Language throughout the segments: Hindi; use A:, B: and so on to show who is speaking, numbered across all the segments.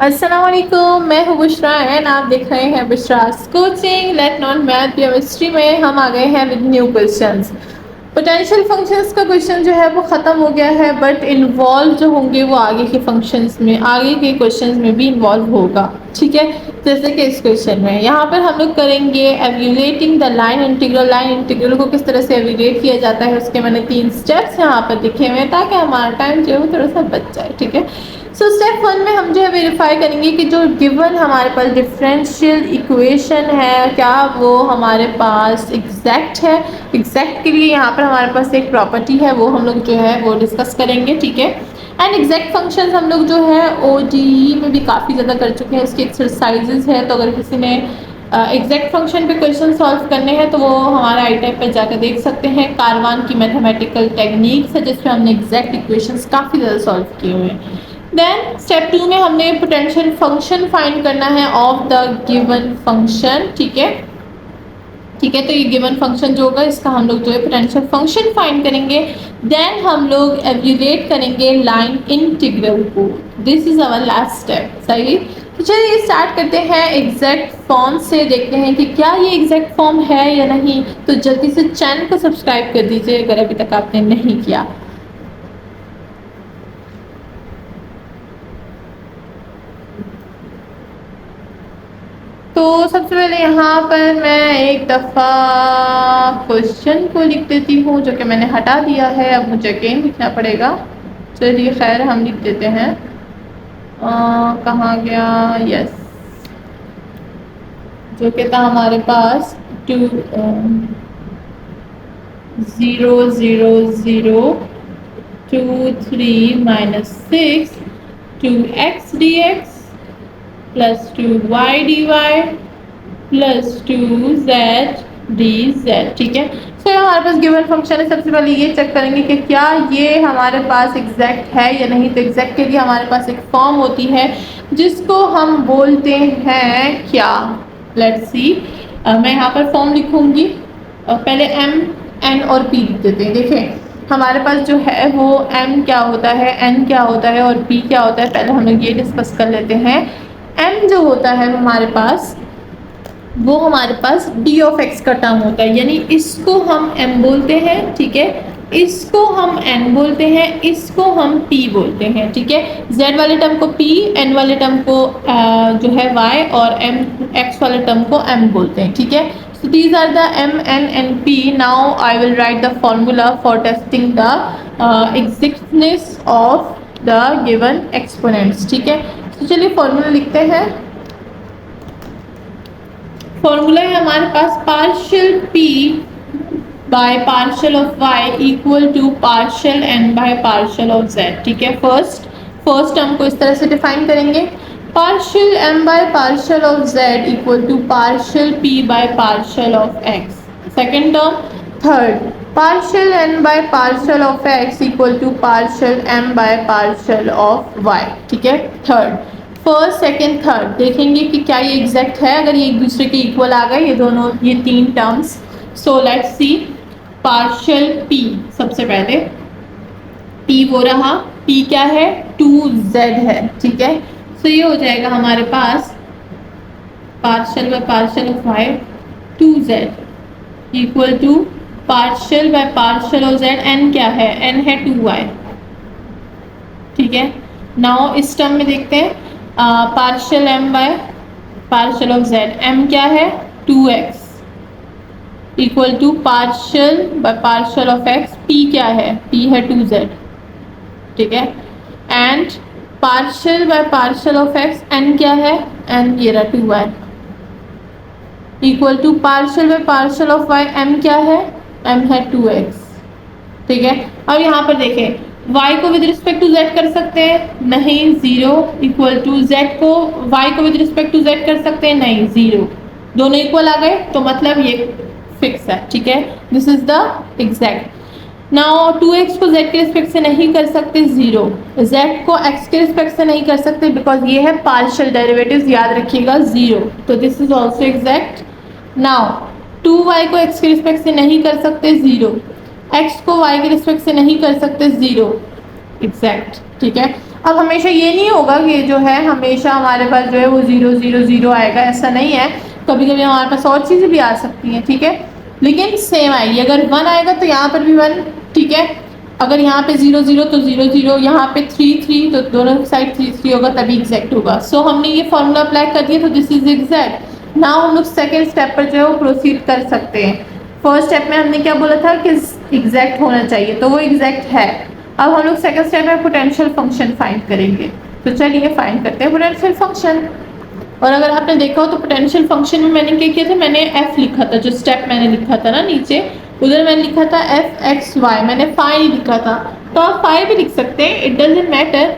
A: अस्सलाम वालेकुम, मैं हूँ बुशरा एंड आप देख रहे हैं बुशरास कोचिंग। लेट नॉन मैथ केमिस्ट्री में हम आ गए हैं with new questions. Potential functions का क्वेश्चन जो है वो ख़त्म हो गया है, बट इन्वॉल्व जो होंगे वो आगे के फंक्शंस में, आगे के क्वेश्चंस में भी इन्वॉल्व होगा। ठीक है, जैसे कि इस क्वेश्चन में यहाँ पर हम लोग करेंगे evaluating the line integral. Line integral को किस तरह से एवेल्यूएट किया जाता है उसके मैंने 3 स्टेप्स यहाँ पर लिखे हुए हैं ताकि हमारा टाइम जो है वो थोड़ा सा बच जाए। ठीक है, सो स्टेप 1 में हम जो है वेरीफाई करेंगे कि जो गिवन हमारे पास डिफरेंशियल इक्वेशन है क्या वो हमारे पास एग्जैक्ट है। एग्जैक्ट के लिए यहाँ पर हमारे पास एक प्रॉपर्टी है, वो हम लोग जो है वो डिस्कस करेंगे। ठीक है, एंड एग्जैक्ट फंक्शंस हम लोग जो है ओडीई में भी काफ़ी ज़्यादा कर चुके हैं, उसकी एक्सरसाइजेज है। तो अगर किसी ने एग्जैक्ट फंक्शन पे क्वेश्चन सॉल्व करने हैं तो वो हमारे आई टाइप पर जाकर देख सकते हैं। कारवान की मैथमेटिकल टेक्निक्स है जिसमें हमने एग्जैक्ट इक्वेशंस काफ़ी ज़्यादा सॉल्व किए हुए हैं। देन स्टेप 2 में हमने पोटेंशियल फंक्शन फाइंड करना है ऑफ द गिवन फंक्शन। ठीक है, ठीक है, तो ये गिवन फंक्शन जो होगा इसका हम लोग जो है पोटेंशियल फंक्शन फाइंड करेंगे। देन हम लोग एवेल्यूएट करेंगे लाइन इंटीग्रल को। This is our last step. सही, तो चलिए स्टार्ट करते हैं एग्जैक्ट फॉर्म से, देखते हैं कि क्या ये एग्जैक्ट फॉर्म है या नहीं। तो जल्दी से चैनल को सब्सक्राइब कर दीजिए अगर अभी तक आपने नहीं किया। तो सबसे पहले यहाँ पर मैं एक दफ़ा क्वेश्चन को लिख देती हूँ जो कि मैंने हटा दिया है, अब मुझे अगेन लिखना पड़ेगा। चलिए खैर हम लिख देते हैं। कहाँ गया? यस, जो कि था हमारे पास 2 0 0 0 2 3 -6 2x dx plus 2y dy plus 2z dz। ठीक है, तो हमारे पास गिवन फंक्शन है। सबसे पहले ये चेक करेंगे कि क्या ये हमारे पास एग्जैक्ट है या नहीं। तो एग्जैक्ट के लिए हमारे पास एक फॉर्म होती है जिसको हम बोलते हैं क्या। लेट्स सी, मैं यहाँ पर फॉर्म लिखूंगी। पहले m n और p लिख देते हैं। देखें हमारे पास जो है वो m क्या होता है, n क्या होता है और p क्या होता है। पहले हम लोग ये डिस्कस कर लेते हैं। m जो होता है हमारे पास वो हमारे पास d ऑफ x का टर्म होता है, यानी इसको हम m बोलते हैं। ठीक है, इसको हम n बोलते हैं, इसको हम p बोलते हैं। ठीक है, z वाले टर्म को p, n वाले टर्म को जो है y और x वाले टर्म को m बोलते हैं। ठीक है, so these are the m, n and p. Now I will write the formula for testing the exactness of the given exponents. ठीक है, तो चलिए फॉर्मूला लिखते हैं। फॉर्मूला है हमारे पास partial p by partial of y equal to partial n by partial of z। ठीक है, फर्स्ट टर्म को इस तरह से डिफाइन करेंगे, partial m by partial of z equal to partial p by partial of x। Second term, third, partial n by partial of x equal to partial m by partial of y। ठीक है, थर्ड, फर्स्ट सेकेंड थर्ड देखेंगे कि क्या ये एग्जैक्ट है। अगर ये एक दूसरे के इक्वल आ गए ये दोनों, ये 3 terms. So let's see, partial p, सबसे पहले p वो रहा, p क्या है 2z है। ठीक है, सो ये हो जाएगा हमारे पास partial by partial of y 2z equal to partial by partial of z, n क्या है, n है 2y। ठीक है, नाउ इस टर्म में देखते हैं partial m by partial of z, m क्या है 2x equal to partial by partial of x, p क्या है, p है 2z। ठीक है, and partial by partial of x, n क्या है, n ये रहा 2y equal to partial by partial of y, m क्या है, m है 2x। ठीक है, अब यहाँ पर देखें y को विद रिस्पेक्ट टू z कर सकते हैं, नहीं 0 इक्वल टू z को y को विद रिस्पेक्ट टू z कर सकते हैं, नहीं 0। दोनों इक्वल आ गए तो मतलब ये फिक्स है। ठीक है, this is the exact. Now 2x को z के रिस्पेक्ट से नहीं कर सकते 0, z को x के रिस्पेक्ट से नहीं कर सकते बिकॉज ये है पार्शियल डेरिवेटिव्स, याद रखिएगा 0, तो this is also exact. Now 2y को x के रिस्पेक्ट से नहीं कर सकते 0, x को y के रिस्पेक्ट से नहीं कर सकते 0, एग्जैक्ट। ठीक है, अब हमेशा ये नहीं होगा कि जो है हमेशा हमारे पास जो है वो 0 0 0 आएगा, ऐसा नहीं है, कभी कभी हमारे पास और चीज़ें भी आ सकती हैं, ठीक है, लेकिन सेम आएगी। अगर 1 आएगा तो यहाँ पर भी 1, ठीक है, अगर यहाँ पे 0 0 तो 0 0, यहाँ पे 3 3 तो दोनों साइड 3 3 होगा, तभी एग्जैक्ट होगा। सो हमने ये फॉर्मूला अप्लाई कर दिया, तो दिस इज एग्जैक्ट। नाउ हम लोग सेकेंड स्टेप पर जो है वो प्रोसीड कर सकते हैं। फर्स्ट स्टेप में हमने क्या बोला था कि एग्जैक्ट होना चाहिए, तो वो एग्जैक्ट है। अब हम लोग सेकंड स्टेप में पोटेंशियल फंक्शन फाइंड करेंगे, तो चलिए फाइंड करते हैं पोटेंशियल फंक्शन। और अगर आपने देखा हो तो पोटेंशियल फंक्शन में मैंने क्या किया था, मैंने एफ लिखा था, जो स्टेप मैंने लिखा था ना नीचे, उधर मैंने लिखा था एफ एक्स वाई, मैंने फाई लिखा था, तो आप फाई भी लिख सकते हैं, इट डजेंट मैटर,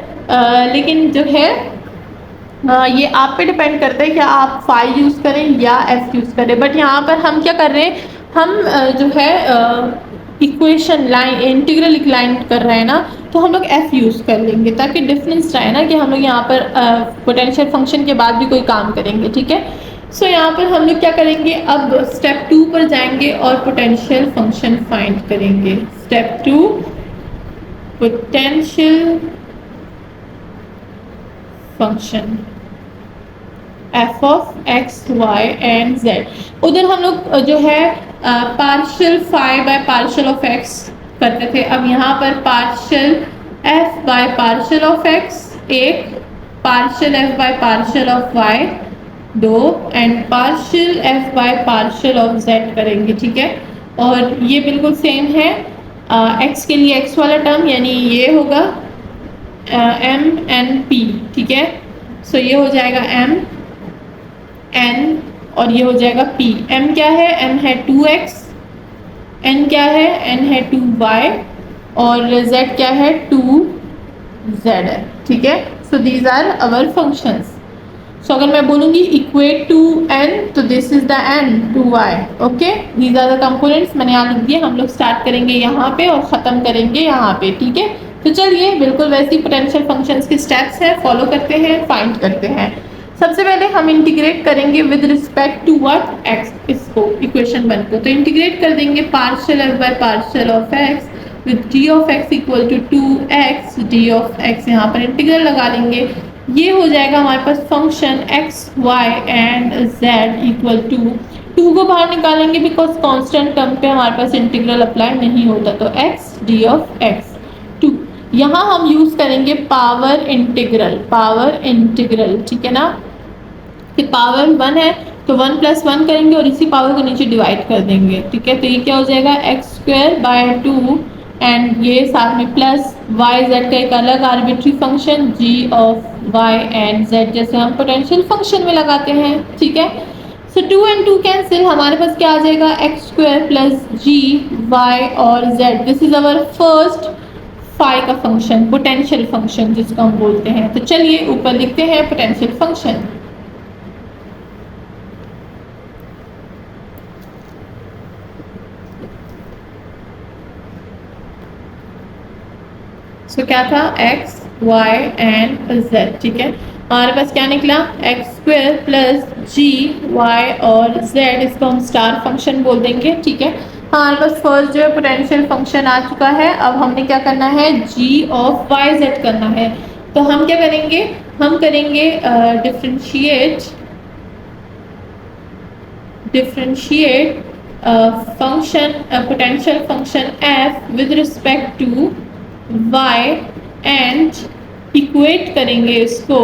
A: लेकिन जो है ये आप पे डिपेंड करता है कि आप फाई यूज़ करें या एफ यूज़ करें। बट यहाँ पर हम क्या कर रहे हैं, हम जो है इक्वेशन लाइन इंटीग्रल लाइन कर रहे हैं ना, तो हम लोग एफ यूज़ कर लेंगे ताकि डिफरेंस रहे ना कि हम लोग यहाँ पर पोटेंशियल फंक्शन के बाद भी कोई काम करेंगे, ठीक है। सो यहाँ पर हम लोग क्या करेंगे, अब स्टेप 2 पर जाएंगे और पोटेंशियल फंक्शन फाइंड करेंगे। Step 2 potential function f of x y and z. उधर हम लोग जो है partial phi by partial of x करते थे, अब यहाँ पर partial f by partial of x एक, partial f by partial of y दो, and partial f by partial of z करेंगे, ठीक है। और ये बिल्कुल सेम है, एक्स के लिए एक्स वाला टर्म यानी ये होगा एम एन पी, ठीक है। सो ये हो जाएगा एम एन और ये हो जाएगा पी। एम क्या है, एम है 2x, एन क्या है, एन है 2y, और z क्या है 2z है, ठीक है। So these are our functions. So अगर मैं बोलूँगी इक्वेट टू n, तो this is the n 2y, okay, these are the components, मैंने यहाँ लिख दिए। हम लोग स्टार्ट करेंगे यहाँ पे और ख़त्म करेंगे यहाँ पे, ठीक है। तो चलिए बिल्कुल वैसी पोटेंशियल फंक्शंस के स्टेप्स हैं, फॉलो करते हैं, फाइंड करते हैं। सबसे पहले हम इंटीग्रेट करेंगे with respect to what, x, इसको इक्वेशन 1 को, तो इंटीग्रेट कर देंगे partial f by partial of x with d of x equal to 2x d of x, यहाँ पर इंटीग्रल लगा लेंगे। ये हो जाएगा हमारे पास function x y and z equal to 2 को बाहर निकालेंगे बिकॉज कांस्टेंट टर्म पे हमारे पास इंटीग्रल अप्लाई नहीं होता, तो x डी ऑफ एक्स 2। यहाँ हम यूज करेंगे पावर इंटीग्रल, ठीक है ना, कि पावर 1 है तो 1 + 1 करेंगे और इसी पावर को नीचे डिवाइड कर देंगे, ठीक है। तो ये क्या हो जाएगा x² / 2 एंड ये साथ में प्लस y z का एक अलग arbitrary function g of y and z, जैसे हम पोटेंशियल फंक्शन में लगाते हैं, ठीक है। सो 2 and 2 कैंसिल, हमारे पास क्या आ जाएगा x² + g y और z। This is our first phi का फंक्शन, पोटेंशियल फंक्शन जिसको हम बोलते हैं। तो चलिए ऊपर लिखते हैं पोटेंशियल फंक्शन। सो क्या था, x y एंड z, ठीक है। हमारे पास क्या निकला, x² + g y और z, इसको हम स्टार फंक्शन बोल देंगे, ठीक है। हमारे पास फर्स्ट जो है पोटेंशियल फंक्शन आ चुका है। अब हमने क्या करना है, g ऑफ y z करना है। तो हम क्या करेंगे, हम करेंगे differentiate function potential function f with respect to y and equate करेंगे इसको,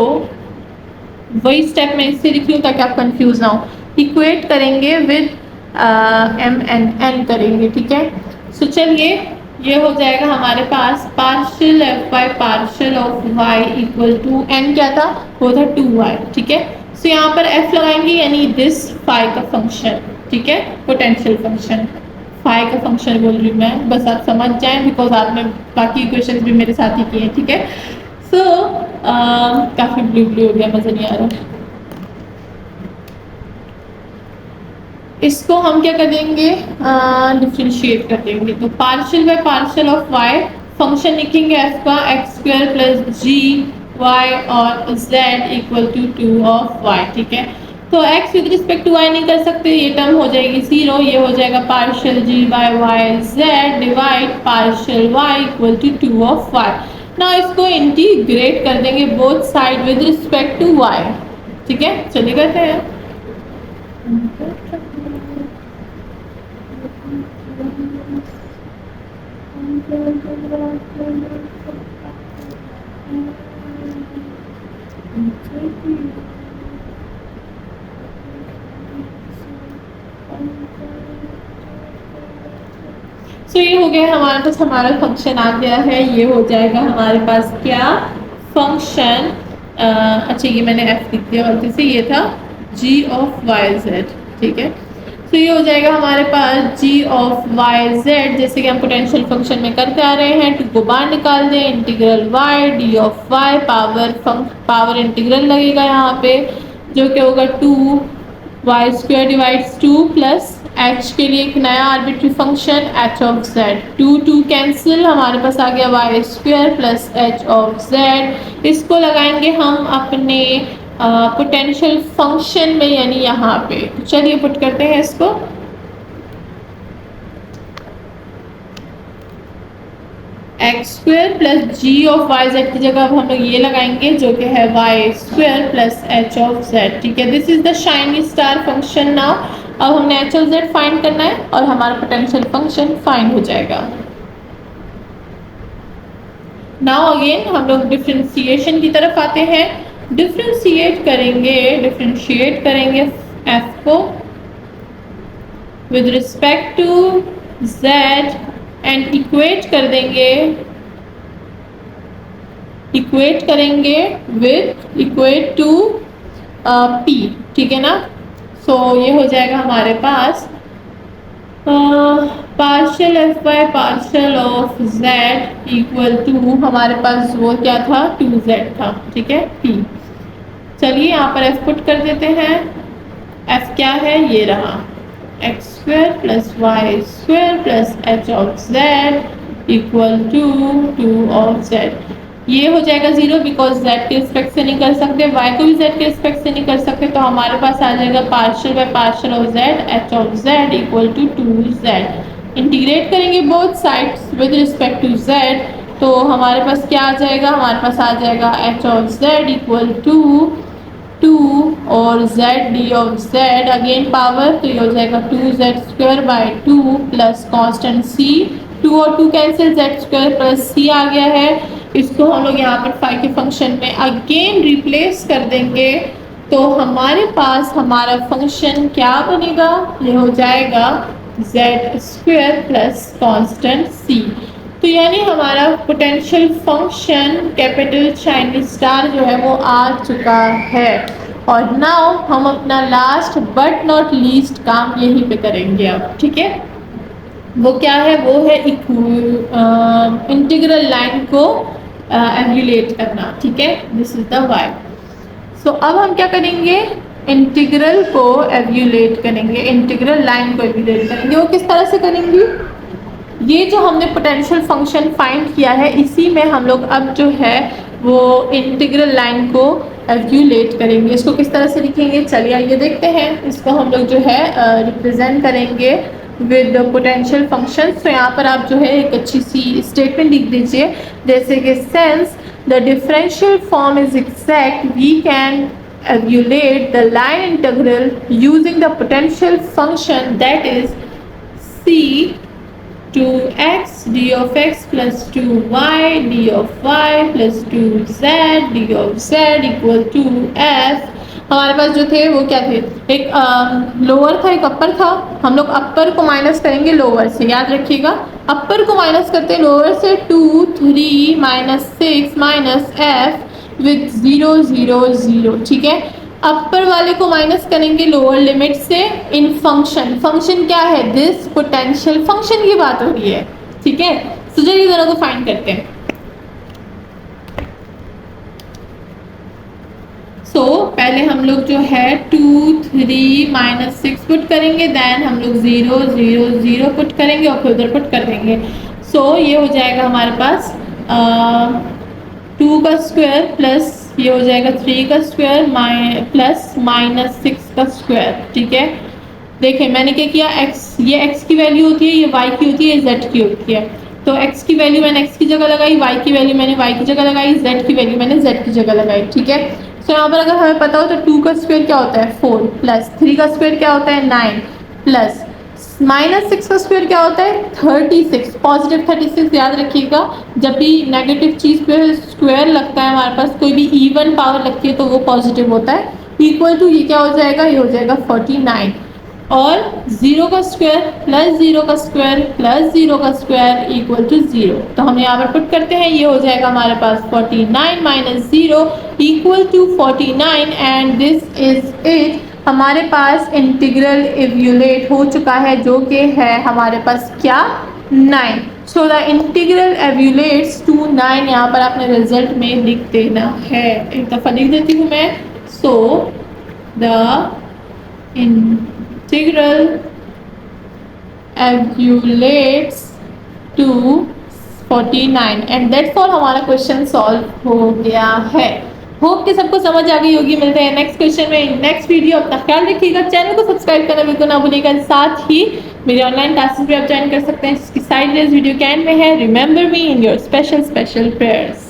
A: वही स्टेप मैं इससे लिख रही हूँ ताकि आप कंफ्यूज ना हो, इक्वेट करेंगे विद m n करेंगे, ठीक है। सो चलिए ये हो जाएगा हमारे पास partial f by partial of y equal to n, क्या था, वो था 2y, ठीक है। सो यहाँ पर f लगाएंगे यानी दिस फाई का फंक्शन, ठीक है, पोटेंशियल फंक्शन फाई का फंक्शन बोल रही हूँ मैं, बस आप समझ जाएं बिकॉज आपने बाकी इक्वेशंस भी मेरे साथ ही किए हैं, ठीक है। सो काफ़ी ब्लू हो गया, मज़ा नहीं आ रहा। इसको हम क्या कर देंगे, डिफ्रेंशिएट कर देंगे। तो partial by partial of y, function लिखेंगे f का x² + g y और z equal to 2 of y, ठीक है। तो x with respect to y नहीं कर सकते, ये टर्म हो जाएगी 0, ये हो जाएगा partial g by y z divide partial y equal to 2 of y। ना इसको इंटीग्रेट कर देंगे both side with respect to y। ठीक है, चलिए करते हैं। सो ये हो गया हमारे पास, हमारा फंक्शन आ गया है। ये हो जाएगा हमारे पास क्या, फंक्शन। अच्छा ये मैंने एफ लिख दिया गलती से, ये था g ऑफ वाई जेड। ठीक है, तो ये हो जाएगा हमारे पास g ऑफ वाई जेड, जैसे कि हम पोटेंशियल फंक्शन में करते आ रहे हैं। 2 को बाहर निकाल दें, integral y d of y power integral लगेगा यहाँ पे, जो कि होगा 2 y square divides 2 plus h के लिए एक नया arbitrary function h of z। 2 cancel, हमारे पास आ गया y square plus h of z। इसको लगाएंगे हम अपने पोटेंशियल फंक्शन में, यानी यहाँ पे। तो चलिए पुट करते हैं इसको। X square plus g of y z की जगह अब हम लोग ये लगाएंगे, जो कि है y square plus h of z. ठीक है, this is the shiny star function now. अब हमने एच ऑफ जेड फाइंड करना है और हमारा पोटेंशियल फंक्शन फाइंड हो जाएगा। नाउ अगेन हम लोग डिफरेंशिएशन की तरफ आते हैं। डिफरेंशिएट करेंगे एफ को with respect to z and equate करेंगे विथ इक्वेट टू पी। ठीक है ना, सो ये हो जाएगा हमारे पास partial f by partial of z equal to, हमारे पास वो क्या था, 2z था। ठीक है, p। चलिए यहाँ पर f पुट कर देते हैं। f क्या है, ये रहा, x square plus y square plus h of z equal to 2 of z. ये हो जाएगा 0 बिकॉज z के रिस्पेक्ट से नहीं कर सकते, y को भी z के रिस्पेक्ट से नहीं कर सकते, तो हमारे पास आ जाएगा partial by partial of z h of z equal to 2z। Integrate करेंगे both sides with respect to z, तो हमारे पास क्या आ जाएगा, हमारे पास आ जाएगा h of z equal to 2 और z d of z again power, तो ये हो जाएगा 2z square by 2 plus constant c। 2 और 2 cancel, z square plus c आ गया है। इसको हम लोग यहाँ पर फाई के फंक्शन में अगेन रिप्लेस कर देंगे, तो हमारे पास हमारा फंक्शन क्या बनेगा, ये हो जाएगा z square plus constant c। तो यानी हमारा potential function capital shiny star जो है वो आ चुका है। और नाउ हम अपना लास्ट बट नॉट लीस्ट काम यहीं पे करेंगे अब। ठीक है, वो क्या है, वो है इंटीग्रल लाइन को एवेल्यूएट करना। ठीक है, दिस इज द वाई। सो अब हम क्या करेंगे, इंटीग्रल को एवेल्यूएट करेंगे, इंटीग्रल लाइन को एवेल्यूएट करेंगे। वो किस तरह से करेंगे, ये जो हमने पोटेंशियल फंक्शन फाइंड किया है, इसी में हम लोग अब जो है वो इंटीग्रल लाइन को एवेल्यूएट करेंगे। इसको किस तरह से लिखेंगे, चलिए आइए देखते हैं। इसको हम लोग जो है रिप्रेजेंट करेंगे विद पोटेंशियल फंक्शन। तो यहाँ पर आप जो है एक अच्छी सी स्टेटमेंट लिख दीजिए, जैसे कि since the differential form is exact we can evaluate the line integral using the potential function that is c 2x d of x plus 2y d of y plus 2z d of z equal to f। हमारे पास जो थे वो क्या थे, एक लोअर था, एक अपर था। हम लोग अपर को माइनस करेंगे लोअर से, याद रखिएगा। अपर को माइनस करते हैं लोअर से, 2 3 माइनस 6 माइनस f विथ 0 0 0। ठीक है, अपर वाले को माइनस करेंगे लोअर लिमिट से इन फंक्शन। फंक्शन क्या है, दिस पोटेंशियल फंक्शन की बात हो रही है। ठीक है, तो चलिए दोनों को फाइंड करते हैं। सो पहले हम लोग जो है 2 3 माइनस 6 पुट करेंगे, देन हम लोग 0 0 0 पुट करेंगे और फिर उधर पुट कर देंगे। सो ये हो जाएगा हमारे पास 2 का स्क्वायर प्लस ये हो जाएगा 3 का स्क्वायर प्लस माइनस 6 का स्क्वायर। ठीक है, देखिए मैंने क्या किया, x ये x की वैल्यू होती है, ये y की होती है, ये z की होती है। तो x की वैल्यू मैंने x की जगह लगाई, y की वैल्यू मैंने y की जगह लगाई, z की वैल्यू मैंने z की जगह लगाई। ठीक है, तो यहाँ पर अगर हमें पता हो तो 2 का स्क्वायर क्या होता है 4, प्लस 3 का स्क्वायर क्या होता है 9, प्लस -6 का स्क्वायर क्या होता है 36। पॉजिटिव 36 याद रखिएगा, जब भी नेगेटिव चीज़ पे स्क्वायर लगता है हमारे पास, कोई भी इवन पावर लगती है तो वो पॉजिटिव होता है। इक्वल टू ये क्या हो जाएगा, ये हो जाएगा 49, और 0 का स्क्वायर प्लस 0 का स्क्वायर प्लस 0 का स्क्वायर इक्वल टू 0। तो हम यहाँ पर पुट करते हैं, ये हो जाएगा हमारे पास 49 minus 0 equal to 49, and this is it. हमारे पास इंटीग्रल इवैल्यूएट हो चुका है, जो कि है हमारे पास क्या 9। सो द इंटीग्रल इवैल्यूएट्स टू 9, यहाँ पर आपने रिजल्ट में लिख देना है। एक दफ़ा लिख देती हूँ मैं। So the integral evaluates to 49, and that's all. हमारा क्वेश्चन सॉल्व हो गया है। होप कि सबको समझ आ गई होगी। मिलते हैं नेक्स्ट क्वेश्चन में, नेक्स्ट वीडियो। अपना ख्याल रखिएगा, चैनल को सब्सक्राइब करना बिल्कुल ना भूलिएगा। साथ ही मेरे ऑनलाइन क्लासेस भी आप ज्वाइन कर सकते हैं, जिसकी साइड वीडियो कैन में है। Remember me in your special prayers.